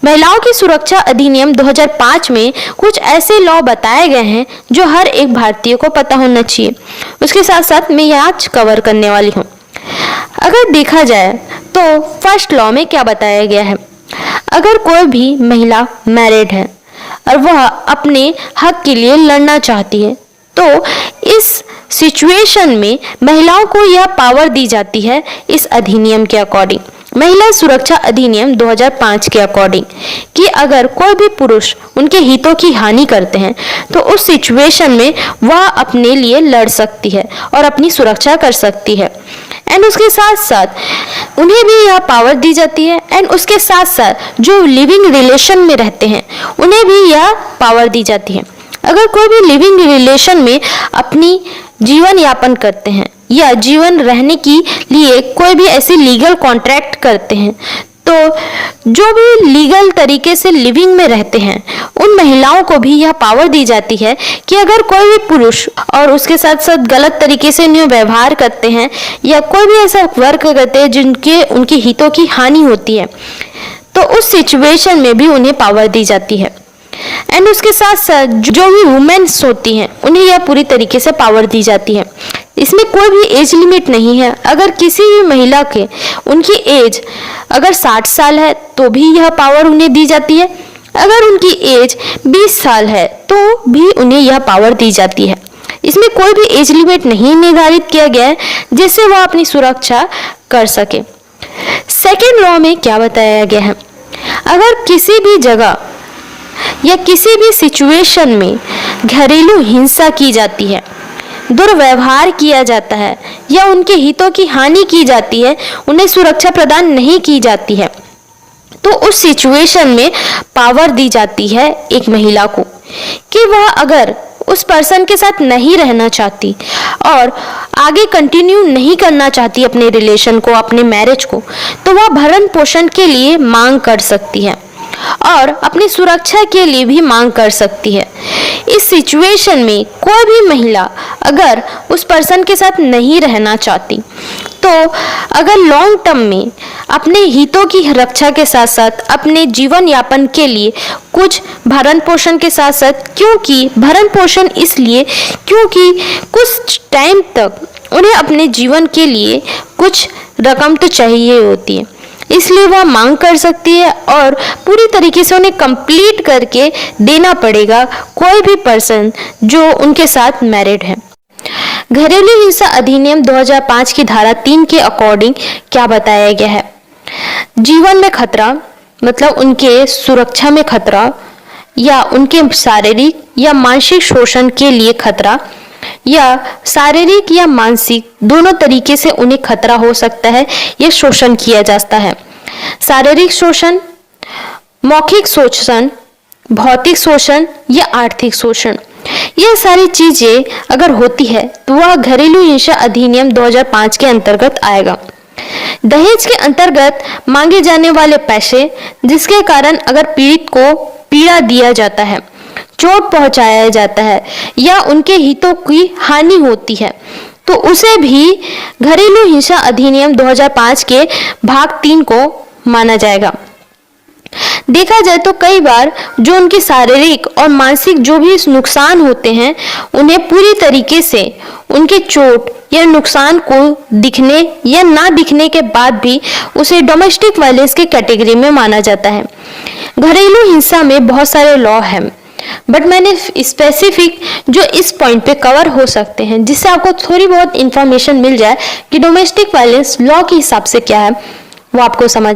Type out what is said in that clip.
महिलाओं की सुरक्षा अधिनियम 2005 में कुछ ऐसे लॉ बताए गए हैं जो हर एक भारतीय को पता होना चाहिए। उसके साथ साथ मैं ये आज कवर करने वाली हूँ। अगर देखा जाए तो फर्स्ट लॉ में क्या बताया गया है, अगर कोई भी महिला मैरिड है और वह अपने हक के लिए लड़ना चाहती है तो इस सिचुएशन में महिलाओं को यह पावर दी जाती है इस अधिनियम के अकॉर्डिंग, महिला सुरक्षा अधिनियम 2005 के अकॉर्डिंग, कि अगर कोई भी पुरुष उनके हितों की हानि करते हैं तो उस सिचुएशन में वह अपने लिए लड़ सकती है और अपनी सुरक्षा कर सकती है। एंड उसके साथ साथ उन्हें भी यह पावर दी जाती है। एंड उसके साथ साथ जो लिविंग रिलेशन में रहते हैं उन्हें भी यह पावर दी जाती है। अगर कोई भी लिविंग रिलेशन में अपनी जीवन यापन करते हैं या जीवन रहने के लिए कोई भी ऐसी लीगल कॉन्ट्रैक्ट करते हैं तो जो भी लीगल तरीके से लिविंग में रहते हैं उन महिलाओं को भी यह पावर दी जाती है कि अगर कोई भी पुरुष और उसके साथ साथ गलत तरीके से उन्हें व्यवहार करते हैं या कोई भी ऐसा वर्क करते हैं जिनके उनके हितों की हानि होती है तो उस सिचुएशन में भी उन्हें पावर दी जाती है। एंड उसके साथ साथ जो भी वुमेन्स होती हैं उन्हें यह पूरी तरीके से पावर दी जाती है। इसमें कोई भी एज लिमिट नहीं है। अगर किसी भी महिला के उनकी एज अगर 60 साल है तो भी यह पावर उन्हें दी जाती है, अगर उनकी एज 20 साल है तो भी उन्हें यह पावर दी जाती है। इसमें कोई भी एज लिमिट नहीं निर्धारित किया गया है जिससे वह अपनी सुरक्षा कर सके। सेकेंड लॉ में क्या बताया गया है, अगर किसी भी जगह या किसी भी सिचुएशन में घरेलू हिंसा की जाती है, दुर्व्यवहार किया जाता है या उनके हितों की हानि की जाती है, उन्हें सुरक्षा प्रदान नहीं की जाती है तो उस सिचुएशन में पावर दी जाती है एक महिला को कि वह अगर उस पर्सन के साथ नहीं रहना चाहती और आगे कंटिन्यू नहीं करना चाहती अपने रिलेशन को, अपने मैरिज को, तो वह भरण पोषण के लिए मांग कर सकती है और अपनी सुरक्षा के लिए भी मांग कर सकती है। इस सिचुएशन में कोई भी महिला अगर उस पर्सन के साथ नहीं रहना चाहती तो अगर लॉन्ग टर्म में अपने हितों की रक्षा के साथ साथ अपने जीवन यापन के लिए कुछ भरण पोषण के साथ साथ, क्योंकि भरण पोषण इसलिए क्योंकि कुछ टाइम तक उन्हें अपने जीवन के लिए कुछ रकम तो चाहिए होती है, इसलिए वह मांग कर सकती है और पूरी तरीके से उन्हें कंप्लीट करके देना पड़ेगा कोई भी पर्सन जो उनके साथ मैरिड है। घरेलू हिंसा अधिनियम 2005 की धारा 3 के अकॉर्डिंग क्या बताया गया है, जीवन में खतरा मतलब उनके सुरक्षा में खतरा या उनके शारीरिक या मानसिक शोषण के लिए खतरा या शारीरिक या मानसिक दोनों तरीके से उन्हें खतरा हो सकता है या शोषण किया जाता है। शारीरिक शोषण, मौखिक शोषण, भौतिक शोषण या आर्थिक शोषण, यह सारी चीजें अगर होती है तो वह घरेलू हिंसा अधिनियम 2005 के अंतर्गत आएगा। दहेज के अंतर्गत मांगे जाने वाले पैसे जिसके कारण अगर पीड़ित को पीड़ा दिया जाता है, चोट पहुंचाया जाता है या उनके हितों की हानि होती है तो उसे भी घरेलू हिंसा अधिनियम 2005 के भाग 3 को माना जाएगा। देखा जाए तो कई बार जो उनके शारीरिक और मानसिक जो भी नुकसान होते हैं उन्हें पूरी तरीके से उनके चोट या नुकसान को दिखने या ना दिखने के बाद भी उसे डोमेस्टिक वायलेंस के कैटेगरी में माना जाता है। घरेलू हिंसा में बहुत सारे लॉ हैं बट मैंने स्पेसिफिक जो इस पॉइंट पे कवर हो सकते हैं जिससे आपको थोड़ी बहुत इंफॉर्मेशन मिल जाए कि डोमेस्टिक वायलेंस लॉ के हिसाब से क्या है वो आपको समझ